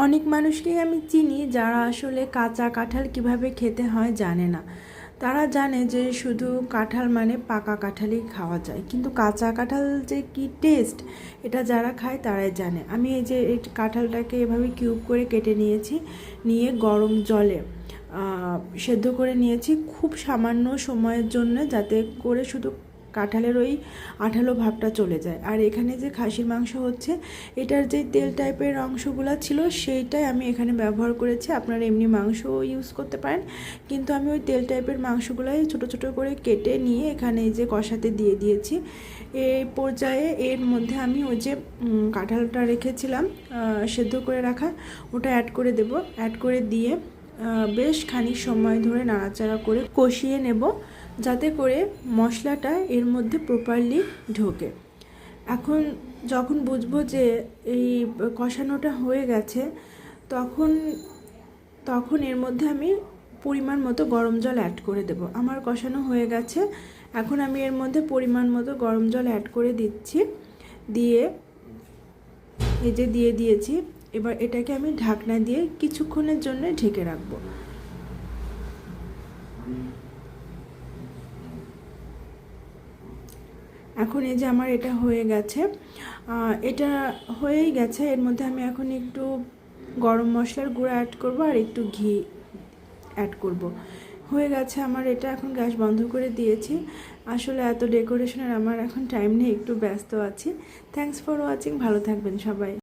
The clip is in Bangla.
অনেক মানুষকেই আমি চিনি যারা আসলে কাঁচা কাঁঠাল কিভাবে খেতে হয় জানে না। তারা জানে যে শুধু কাঁঠাল মানে পাকা কাঁঠালই খাওয়া যায়, কিন্তু কাঁচা কাঁঠাল যে কি টেস্ট এটা যারা খায় তারাই জানে। আমি এই যে এই কাঁঠালটাকে এভাবে কিউব করে কেটে নিয়েছি, নিয়ে গরম জলে সেদ্ধ করে নিয়েছি খুব সামান্য সময়ের জন্য, যাতে করে শুধু কাঁঠালের ওই আঠালো ভাবটা চলে যায়। আর এখানে যে খাসির মাংস হচ্ছে, এটার যে তেল টাইপের অংশগুলো ছিল সেইটাই আমি এখানে ব্যবহার করেছি। আপনারা এমনি মাংসও ইউজ করতে পারেন, কিন্তু আমি ওই তেল টাইপের মাংসগুলোই ছোট ছোট করে কেটে নিয়ে এখানে এই যে কষাতে দিয়ে দিয়েছি। এই পর্যায়ে এর মধ্যে আমি ওই যে কাঁঠালটা রেখেছিলাম সেদ্ধ করে রাখা, ওটা অ্যাড করে দেব। অ্যাড করে দিয়ে বেশ খানিক সময় ধরে নাড়াচাড়া করে কষিয়ে নেব, যাতে করে মশলাটা এর মধ্যে প্রপারলি ঢোকে। এখন যখন বুঝবো যে এই কষানোটা হয়ে গেছে, তখন তখন এর মধ্যে আমি পরিমাণ মতো গরম জল অ্যাড করে দেব। আমার কষানো হয়ে গেছে, এখন আমি এর মধ্যে পরিমাণ মতো গরম জল অ্যাড করে দিচ্ছি। দিয়ে এই যে দিয়ে দিয়েছি, এবার এটাকে আমি ঢাকনা দিয়ে কিছুক্ষণের জন্য ঢেকে রাখবো। এখন এই যে আমার এটা হয়ে গেছে, এটা হয়েই গেছে। এর মধ্যে আমি এখন একটু গরম মশলার গুঁড়া অ্যাড করব আর একটু ঘি অ্যাড করব। হয়ে গেছে আমার এটা। এখন গ্যাস বন্ধ করে দিয়েছি। আসলে এত ডেকোরেশনের আমার এখন টাইম নেই, একটু ব্যস্ত আছি। থ্যাঙ্কস ফর ওয়াচিং, ভালো থাকবেন সবাই।